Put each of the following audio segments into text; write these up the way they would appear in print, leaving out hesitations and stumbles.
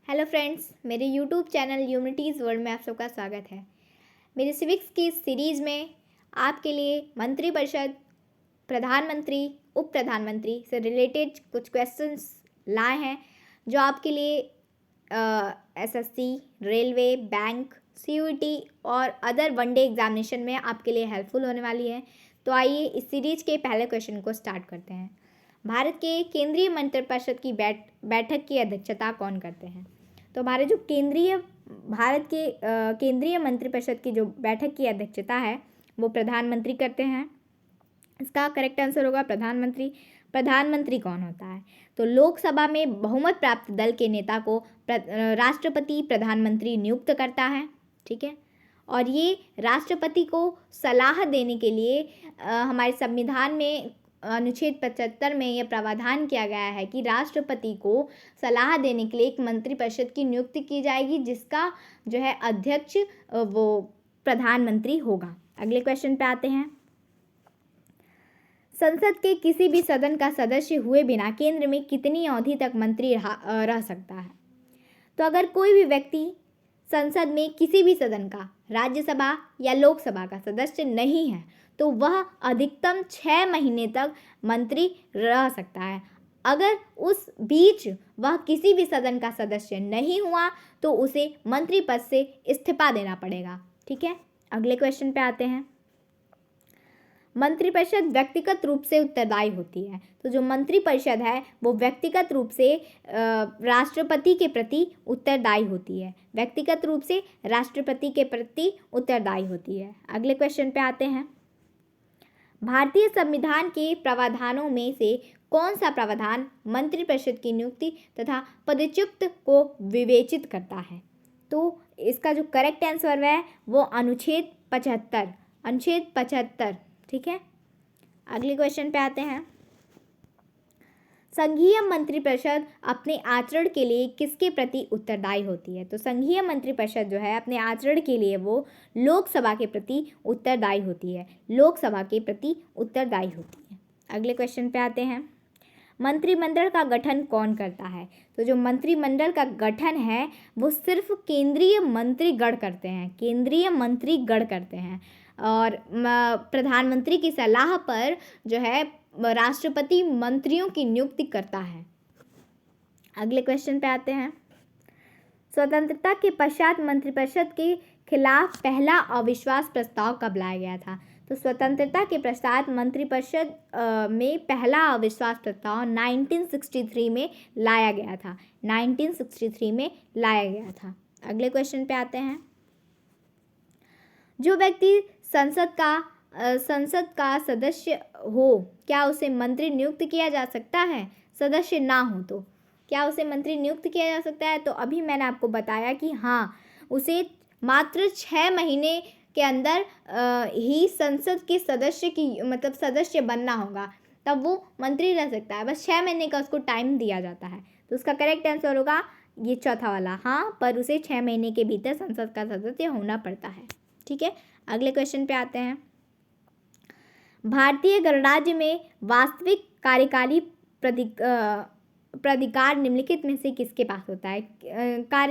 Hello friends, मेरे YouTube channel unities world में आप सबका स्वागत है। मेरे सिविक्स की सीरीज़ में आपके लिए मंत्रिपरिषद, प्रधानमंत्री, उप प्रधानमंत्री से रिलेटेड कुछ क्वेश्चंस लाए हैं जो आपके लिए एसएससी, रेलवे, बैंक, सीयूईटी और अदर वनडे एग्जामिनेशन में आपके लिए हेल्पफुल होने वाली है। तो आइए इस सीरीज के पहले क्वेश्चन को स्टार्ट करते हैं। भारत के केंद्रीय मंत्रिपरिषद की बैठक की अध्यक्षता कौन करते हैं? तो हमारे जो भारत के केंद्रीय मंत्रिपरिषद की जो बैठक की अध्यक्षता है वो प्रधानमंत्री करते हैं। इसका करेक्ट आंसर होगा प्रधानमंत्री। प्रधानमंत्री कौन होता है? तो लोकसभा में बहुमत प्राप्त दल के नेता को राष्ट्रपति प्रधानमंत्री नियुक्त करता है। ठीक है, और ये राष्ट्रपति को सलाह देने के लिए हमारे संविधान में अनुच्छेद 75 में यह प्रावधान किया गया है कि राष्ट्रपति को सलाह देने के लिए एक मंत्रिपरिषद की नियुक्ति की जाएगी जिसका जो है अध्यक्ष वो प्रधानमंत्री होगा। अगले क्वेश्चन पे आते हैं। संसद के किसी भी सदन का सदस्य हुए बिना केंद्र में कितनी अवधि तक मंत्री रह सकता है? तो अगर कोई भी व्यक्ति संसद में किसी भी सदन का, राज्यसभा या लोकसभा का सदस्य नहीं है तो वह अधिकतम 6 महीने तक मंत्री रह सकता है। अगर उस बीच वह किसी भी सदन का सदस्य नहीं हुआ तो उसे मंत्री पद से इस्तीफा देना पड़ेगा। ठीक है, अगले क्वेश्चन पे आते हैं। मंत्रिपरिषद व्यक्तिगत रूप से उत्तरदायी होती है। तो जो मंत्रिपरिषद है वो व्यक्तिगत रूप से राष्ट्रपति के प्रति उत्तरदायी होती है। व्यक्तिगत रूप से राष्ट्रपति के प्रति उत्तरदायी होती है। अगले क्वेश्चन पे आते हैं। भारतीय संविधान के प्रावधानों में से कौन सा प्रावधान मंत्रिपरिषद की नियुक्ति तथा पदच्युत को विवेचित करता है? तो इसका जो करेक्ट आंसर है वो अनुच्छेद 75। ठीक है, अगले क्वेश्चन पे आते हैं। संघीय मंत्रिपरिषद अपने आचरण के लिए किसके प्रति उत्तरदायी होती है? तो संघीय मंत्रिपरिषद जो है अपने आचरण के लिए वो लोकसभा के प्रति उत्तरदायी होती है। लोकसभा के प्रति उत्तरदायी होती है। अगले क्वेश्चन पे आते हैं। मंत्रिमंडल का गठन कौन करता है? तो जो मंत्रिमंडल का गठन है वो सिर्फ केंद्रीय मंत्रीगण करते हैं। केंद्रीय मंत्रीगण करते हैं और प्रधानमंत्री की सलाह पर जो है राष्ट्रपति मंत्रियों की नियुक्ति करता है। अगले क्वेश्चन पे आते हैं। स्वतंत्रता के पश्चात मंत्रिपरिषद के खिलाफ पहला अविश्वास प्रस्ताव कब लाया गया था? तो स्वतंत्रता के पश्चात मंत्रिपरिषद में पहला अविश्वास प्रस्ताव 1963 में लाया गया था। 1963 में लाया गया था। अगले क्वेश्चन पे आते हैं। जो व्यक्ति संसद का सदस्य हो क्या उसे मंत्री नियुक्त किया जा सकता है? सदस्य ना हो तो क्या उसे मंत्री नियुक्त किया जा सकता है? तो अभी मैंने आपको बताया कि हाँ, उसे मात्र 6 महीने के अंदर ही संसद के सदस्य बनना होगा, तब वो मंत्री रह सकता है। बस 6 महीने का उसको टाइम दिया जाता है। तो उसका करेक्ट आंसर होगा ये चौथा वाला, हाँ, पर उसे 6 महीने के भीतर संसद का सदस्य होना पड़ता है। ठीक है, अगले क्वेश्चन पे आते हैं। भारतीय गणराज्य में वास्तविक कार्यकारी प्राधिकार निम्नलिखित में से किसके पास होता है?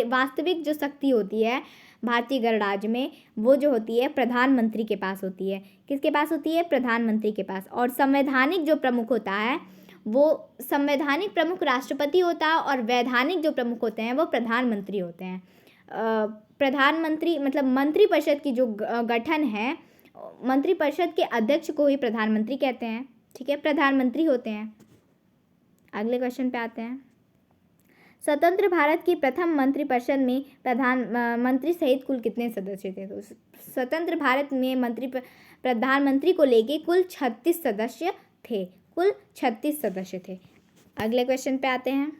वास्तविक जो शक्ति होती है भारतीय गणराज्य में वो जो होती है प्रधानमंत्री के पास होती है। किसके पास होती है? प्रधानमंत्री के पास। और संवैधानिक जो प्रमुख होता है वो संवैधानिक प्रमुख राष्ट्रपति होता है और वैधानिक जो प्रमुख होते हैं वो प्रधानमंत्री होते हैं। प्रधानमंत्री मतलब मंत्रिपरिषद की जो गठन है, मंत्रिपरिषद के अध्यक्ष को ही प्रधानमंत्री कहते हैं। ठीक है, प्रधानमंत्री होते हैं। अगले क्वेश्चन पे आते हैं। स्वतंत्र भारत की प्रथम मंत्रिपरिषद में प्रधानमंत्री सहित कुल कितने सदस्य थे? तो स्वतंत्र भारत में प्रधानमंत्री को लेके कुल 36 सदस्य थे। कुल 36 सदस्य थे। अगले क्वेश्चन पे आते हैं।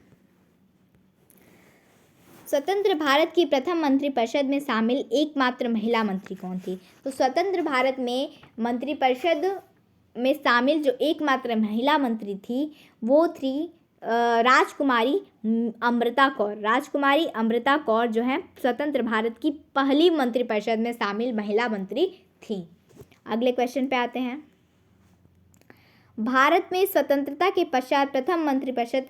स्वतंत्र भारत की प्रथम मंत्रिपरिषद में शामिल एकमात्र महिला मंत्री कौन थी? तो स्वतंत्र भारत में मंत्रिपरिषद में शामिल जो एकमात्र महिला मंत्री थी वो थी राजकुमारी अमृता कौर। राजकुमारी अमृता कौर जो है स्वतंत्र भारत की पहली मंत्रिपरिषद में शामिल महिला मंत्री थी। अगले क्वेश्चन पे आते हैं। भारत में स्वतंत्रता के पश्चात प्रथम मंत्रिपरिषद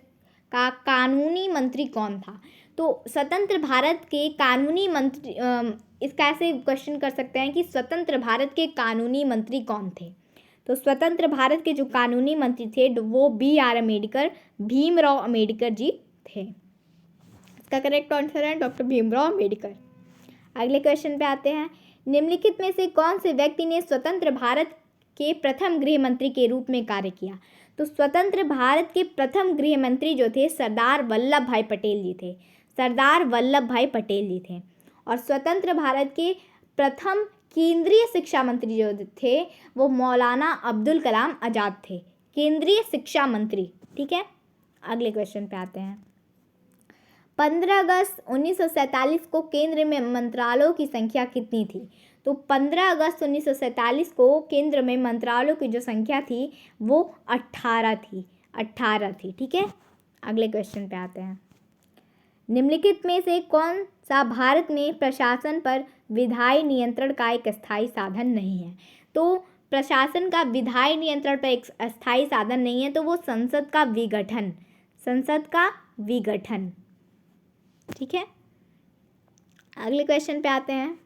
का कानूनी मंत्री कौन था? तो स्वतंत्र भारत के कानूनी मंत्री, इसका ऐसे क्वेश्चन कर सकते हैं कि स्वतंत्र भारत के कानूनी मंत्री कौन थे। तो स्वतंत्र भारत के जो कानूनी मंत्री थे वो BR अम्बेडकर, भीमराव अम्बेडकर जी थे। इसका करेक्ट आंसर है डॉक्टर भीमराव अम्बेडकर। अगले क्वेश्चन पे आते हैं। निम्नलिखित में से कौन से व्यक्ति ने स्वतंत्र भारत के प्रथम गृह मंत्री के रूप में कार्य किया। तो स्वतंत्र भारत के प्रथम गृह मंत्री जो थे सरदार वल्लभ भाई पटेल जी थे। सरदार वल्लभ भाई पटेल जी थे। और स्वतंत्र भारत के प्रथम केंद्रीय शिक्षा मंत्री जो थे वो मौलाना अब्दुल कलाम आज़ाद थे, केंद्रीय शिक्षा मंत्री। ठीक है, अगले क्वेश्चन पे आते हैं। 15 अगस्त 1947 को केंद्र में मंत्रालयों की संख्या कितनी थी। तो 15 अगस्त 1947 को केंद्र में मंत्रालयों की जो संख्या थी वो 18 थी। ठीक है, अगले क्वेश्चन पे आते हैं। निम्नलिखित में से कौन सा भारत में प्रशासन पर विधायी नियंत्रण का एक स्थायी साधन नहीं है। तो प्रशासन का विधायी नियंत्रण पर एक अस्थायी साधन नहीं है, तो वो संसद का विघटन। ठीक है, अगले क्वेश्चन पे आते हैं।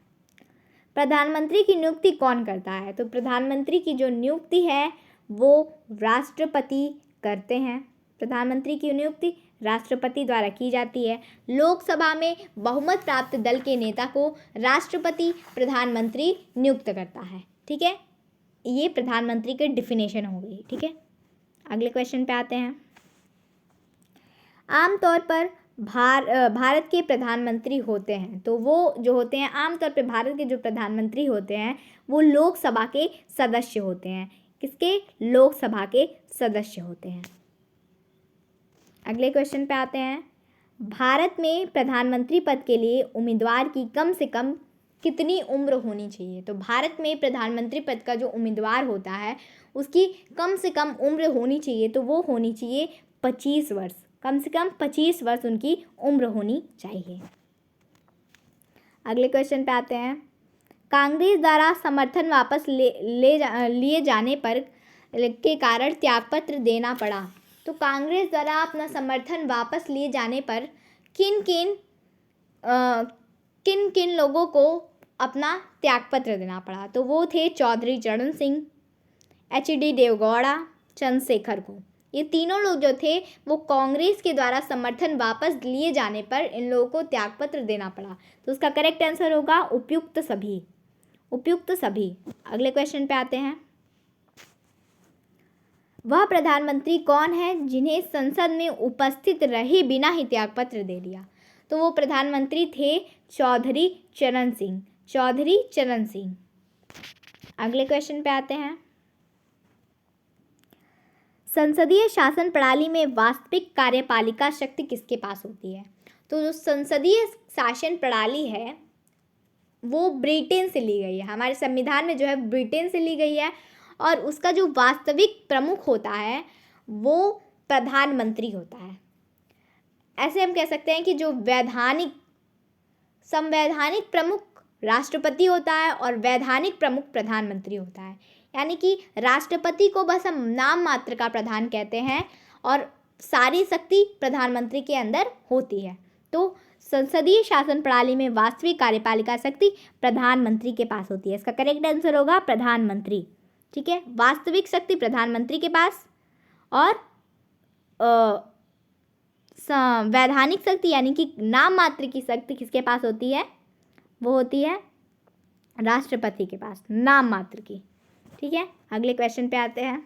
प्रधानमंत्री की नियुक्ति कौन करता है। तो प्रधानमंत्री की जो नियुक्ति है वो राष्ट्रपति करते हैं। प्रधानमंत्री की नियुक्ति राष्ट्रपति द्वारा की जाती है। लोकसभा में बहुमत प्राप्त दल के नेता को राष्ट्रपति प्रधानमंत्री नियुक्त करता है। ठीक है, ये प्रधानमंत्री के डिफिनेशन हो गई। ठीक है, अगले क्वेश्चन पे आते हैं। आमतौर पर भारत के प्रधानमंत्री होते हैं, तो वो जो होते हैं आमतौर पर भारत के जो प्रधानमंत्री होते हैं वो लोकसभा के सदस्य होते हैं। किसके? लोकसभा के सदस्य होते हैं। अगले क्वेश्चन पे आते हैं। भारत में प्रधानमंत्री पद के लिए उम्मीदवार की कम से कम कितनी उम्र होनी चाहिए। तो भारत में प्रधानमंत्री पद का जो उम्मीदवार होता है उसकी कम से कम उम्र होनी चाहिए, तो वो होनी चाहिए 25 वर्ष। कम से कम 25 वर्ष उनकी उम्र होनी चाहिए। अगले क्वेश्चन पे आते हैं। कांग्रेस द्वारा समर्थन वापस लिए जाने पर के कारण त्यागपत्र देना पड़ा। तो कांग्रेस द्वारा अपना समर्थन वापस लिए जाने पर किन किन लोगों को अपना त्यागपत्र देना पड़ा। तो वो थे चौधरी चरण सिंह, HD देवगौड़ा, चंद्रशेखर को। ये तीनों लोग जो थे वो कांग्रेस के द्वारा समर्थन वापस लिए जाने पर इन लोगों को त्यागपत्र देना पड़ा। तो उसका करेक्ट आंसर होगा उपयुक्त सभी। अगले क्वेश्चन पे आते हैं। वह प्रधानमंत्री कौन है जिन्हें संसद में उपस्थित रहे बिना ही त्यागपत्र दे दिया। तो वो प्रधानमंत्री थे चौधरी चरण सिंह। अगले क्वेश्चन पे आते हैं। संसदीय शासन प्रणाली में वास्तविक कार्यपालिका शक्ति किसके पास होती है। तो जो संसदीय शासन प्रणाली है वो ब्रिटेन से ली गई है। हमारे संविधान में जो है ब्रिटेन से ली गई है और उसका जो वास्तविक प्रमुख होता है वो प्रधानमंत्री होता है। ऐसे हम कह सकते हैं कि जो संवैधानिक प्रमुख राष्ट्रपति होता है और वैधानिक प्रमुख प्रधानमंत्री होता है। यानी कि राष्ट्रपति को बस हम नाम मात्र का प्रधान कहते हैं और सारी शक्ति प्रधानमंत्री के अंदर होती है। तो संसदीय शासन प्रणाली में वास्तविक कार्यपालिका शक्ति प्रधानमंत्री के पास होती है। इसका करेक्ट आंसर होगा प्रधानमंत्री। ठीक है, वास्तविक शक्ति प्रधानमंत्री के पास और वैधानिक शक्ति यानी कि नाम मात्र की शक्ति किसके पास होती है। वो होती है राष्ट्रपति के पास, नाम मात्र की। ठीक है, अगले क्वेश्चन पे आते हैं।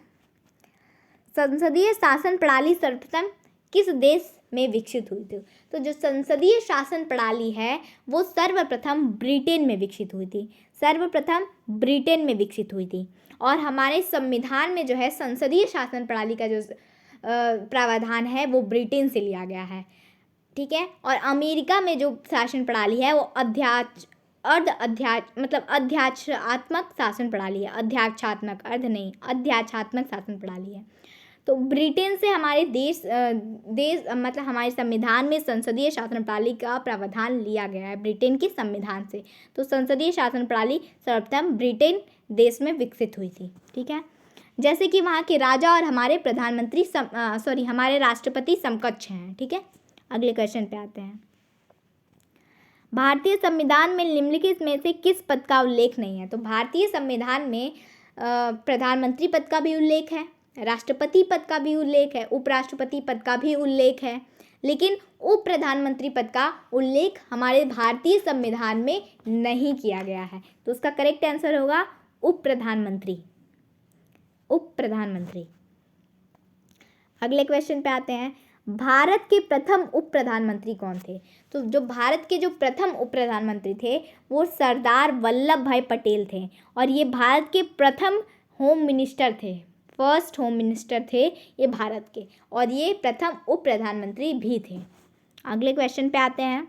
संसदीय शासन प्रणाली सर्वप्रथम किस देश में विकसित हुई थी। तो जो संसदीय शासन प्रणाली है वो सर्वप्रथम ब्रिटेन में विकसित हुई थी। और हमारे संविधान में जो है संसदीय शासन प्रणाली का जो प्रावधान है वो ब्रिटेन से लिया गया है। ठीक है, और अमेरिका में जो शासन प्रणाली है वो अध्यात्मक शासन प्रणाली है। अध्यात्मक शासन प्रणाली है। तो ब्रिटेन से हमारे देश मतलब हमारे संविधान में संसदीय शासन प्रणाली का प्रावधान लिया गया है ब्रिटेन के संविधान से। तो संसदीय शासन प्रणाली सर्वप्रथम ब्रिटेन देश में विकसित हुई थी। ठीक है, जैसे कि वहाँ के राजा और हमारे हमारे राष्ट्रपति समकक्ष हैं। ठीक है, अगले क्वेश्चन पे आते हैं। भारतीय संविधान में निम्नलिखित में से किस पद का उल्लेख नहीं है? तो भारतीय संविधान में प्रधानमंत्री पद का भी उल्लेख है, राष्ट्रपति पद का भी उल्लेख है, उपराष्ट्रपति पद का भी उल्लेख है, लेकिन उप प्रधानमंत्री पद का उल्लेख हमारे भारतीय संविधान में नहीं किया गया है। तो उसका करेक्ट आंसर होगा उप प्रधानमंत्री। उप प्रधानमंत्री। अगले क्वेश्चन पे आते हैं, भारत के प्रथम उप प्रधानमंत्री कौन थे? तो जो भारत के जो प्रथम उप प्रधानमंत्री थे वो सरदार वल्लभ भाई पटेल थे, और ये भारत के प्रथम होम मिनिस्टर थे, फर्स्ट होम मिनिस्टर थे ये भारत के, और ये प्रथम उप प्रधानमंत्री भी थे। अगले क्वेश्चन पे आते हैं,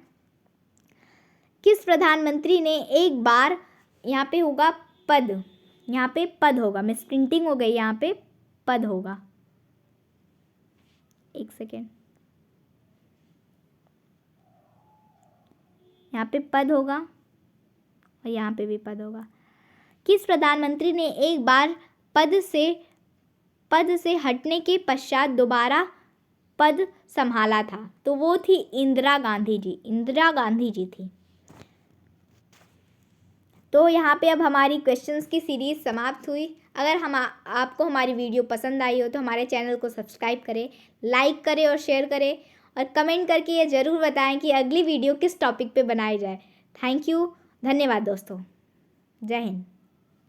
किस प्रधानमंत्री ने एक बार, यहाँ पे होगा पद, यहाँ पे पद होगा, मिस प्रिंटिंग हो गई, यहाँ पे पद होगा, एक सेकेंड, यहाँ पे पद होगा और यहाँ पे भी पद होगा। किस प्रधानमंत्री ने एक बार पद से हटने के पश्चात दोबारा पद संभाला था? तो वो थी इंदिरा गांधी जी। इंदिरा गांधी जी थी। तो यहाँ पे अब हमारी क्वेश्चंस की सीरीज़ समाप्त हुई। अगर आपको हमारी वीडियो पसंद आई हो तो हमारे चैनल को सब्सक्राइब करें, लाइक करें और शेयर करें, और कमेंट करके ये ज़रूर बताएं कि अगली वीडियो किस टॉपिक पे बनाई जाए। थैंक यू, धन्यवाद दोस्तों, जय हिंद।